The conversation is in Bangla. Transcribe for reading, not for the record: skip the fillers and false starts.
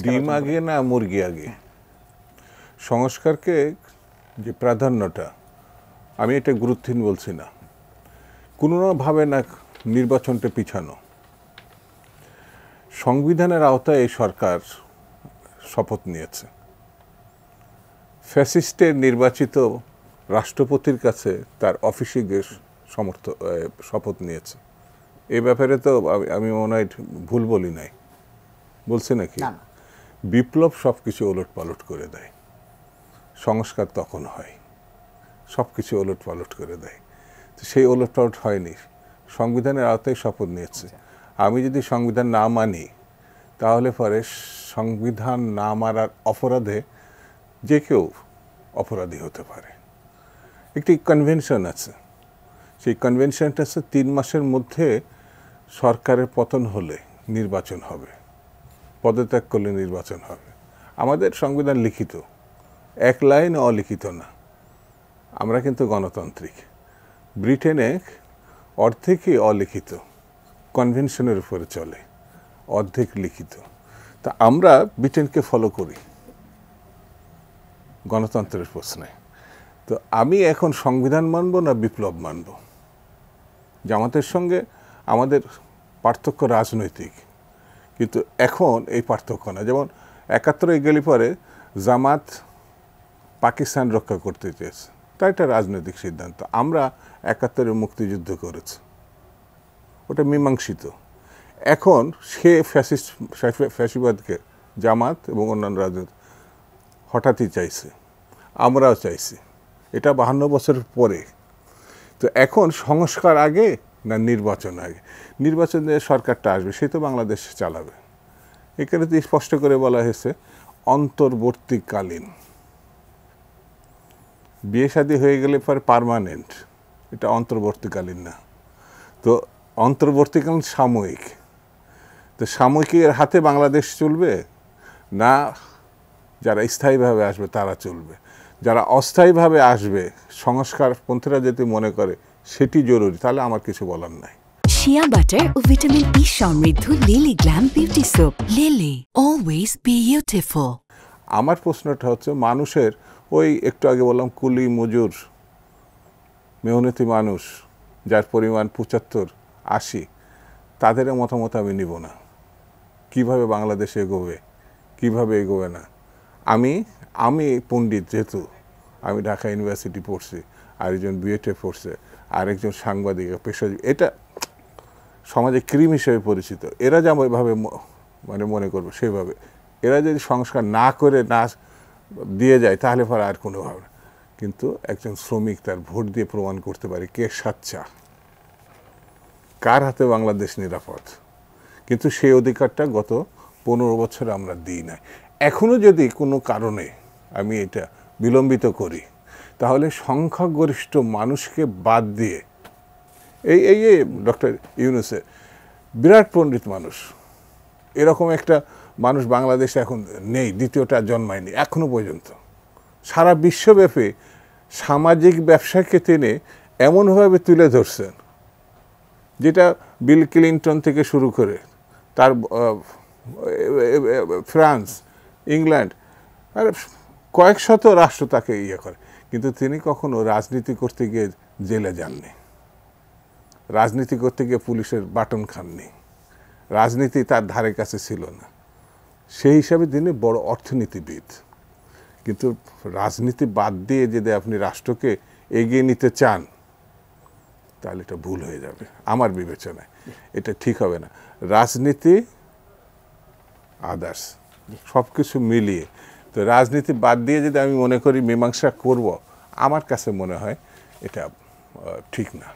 ডিম আগে না মুরগি আগে? সংস্কারকে যে প্রাধান্যটা, আমি এটা গুরুত্বহীন বলছি না, কোনোভাবে না নির্বাচনটা পিছানো। সংবিধানের আওতায় এই সরকার শপথ নিয়েছে, ফ্যাসিস্টের নির্বাচিত রাষ্ট্রপতির কাছে তার অফিসে গিয়ে শপথ নিয়েছে। এই ব্যাপারে তো আমি মনে হয় ভুল বলি নাই, বলছি নাকি? বিপ্লব সব কিছু ওলট পালট করে দেয়, সংস্কার তখন হয়, সব কিছু ওলট পালট করে দেয়। তো সেই ওলট পালট হয়নি, সংবিধানের আওতায় শপথ নিয়েছে। আমি যদি সংবিধান না মানি, তাহলে পরে সংবিধান না মানার অপরাধে যে কেউ অপরাধী হতে পারে। একটি কনভেনশন আছে, সেই কনভেনশনটা হচ্ছে 3 মাসের মধ্যে সরকারের পতন হলে নির্বাচন হবে, পদত্যাগ করলে নির্বাচন হবে। আমাদের সংবিধান লিখিত, এক লাইন অলিখিত না। আমরা কিন্তু গণতান্ত্রিক। ব্রিটেনে অর্ধেকই অলিখিত, কনভেনশনের উপরে চলে, অর্ধেক লিখিত। তা আমরা ব্রিটেনকে ফলো করি গণতন্ত্রের প্রশ্নে। তো আমি এখন সংবিধান মানব না বিপ্লব মানব? জামাতের সঙ্গে আমাদের পার্থক্য রাজনৈতিক, কিন্তু এখন এই পার্থক্য না। যেমন 71 গেলে পরে জামাত পাকিস্তান রক্ষা করতে চেয়েছে, তাই একটা রাজনৈতিক সিদ্ধান্ত। আমরা 71 মুক্তিযুদ্ধ করেছি, ওটা মীমাংসিত। এখন সে ফ্যাসিবাদকে জামাত এবং অন্যান্য রাজনীতি হঠাৎই চাইছে, আমরাও চাইছি, এটা 52 বছর পরে। তো এখন সংস্কার আগে না নির্বাচন আগে? নির্বাচনে সরকারটা আসবে, সে তো বাংলাদেশ চালাবে। এখানে তো স্পষ্ট করে বলা হয়েছে অন্তর্বর্তীকালীন। বিয়ে শাদী হয়ে গেলে পরে পার্মানেন্ট, এটা অন্তর্বর্তীকালীন না। তো অন্তর্বর্তীকালীন সাময়িক। তো সাময়িকের হাতে বাংলাদেশ চলবে না যারা স্থায়ীভাবে আসবে তারা চলবে? যারা অস্থায়ীভাবে আসবে, সংস্কারপন্থীরা যদি মনে করে সেটি জরুরি, তাহলে আমার কিছু বলার নাই। শিয়া বাটার ও ভিটামিন ই সমৃদ্ধ lily glam beauty soap. Lily, always beautiful. আমার প্রশ্নটা হচ্ছে, মানুষের ওই একটু আগে বললাম কুলি মজুর মেহনতি মানুষ, যার পরিমাণ 75-80, তাদের মতামত আমি নিব না। কিভাবে বাংলাদেশ এগোবে, কিভাবে এগোবে না। আমি পণ্ডিত, যেহেতু আমি ঢাকা ইউনিভার্সিটি পড়ছি, আরেকজন বিএডে পড়ছে, আরেকজন সাংবাদিক পেশাজীবী, এটা সমাজে ক্রিম হিসেবে পরিচিত। এরা যেভাবে মানে মনে করবে সেভাবে, এরা যদি সংস্কার না করে না দিয়ে যায়, তাহলে পরে আর কোনো ভাবে না। কিন্তু একজন শ্রমিক তার ভোট দিয়ে প্রমাণ করতে পারে কে সাচ্চা, কার হাতে বাংলাদেশ নিরাপদ। কিন্তু সেই অধিকারটা গত 15 বছর আমরা দিই নাই। এখনও যদি কোনো কারণে আমি এটা বিলম্বিত করি, তাহলে সংখ্যাগরিষ্ঠ মানুষকে বাদ দিয়ে এই ডক্টর ইউনূসের বিরাট পণ্ডিত মানুষ, এরকম একটা মানুষ বাংলাদেশে এখন নেই, দ্বিতীয়টা জন্মায়নি এখনো পর্যন্ত। সারা বিশ্বব্যাপী সামাজিক ব্যবসাকে তিনি এমনভাবে তুলে ধরছেন, যেটা বিল ক্লিনটন থেকে শুরু করে তার ফ্রান্স, ইংল্যান্ড, আর কয়েক শত রাষ্ট্র তাকে ইয়ে করে। কিন্তু তিনি কখনো রাজনীতি করতে গিয়ে জেলে যাননি, রাজনীতি করতে গিয়ে পুলিশের বাটন খাননি, রাজনীতি তার ধারে কাছে ছিল না। সেই হিসাবে তিনি বড় অর্থনীতিবিদ। কিন্তু রাজনীতি বাদ দিয়ে যদি আপনি রাষ্ট্রকে এগিয়ে নিতে চান, তাহলে এটা ভুল হয়ে যাবে আমার বিবেচনায়, এটা ঠিক হবে না। রাজনীতি আদার্স সব কিছু মিলিয়ে, তো রাজনীতি বাদ দিয়ে যদি আমি মনে করি মীমাংসা করব, আমার কাছে মনে হয় এটা ঠিক না।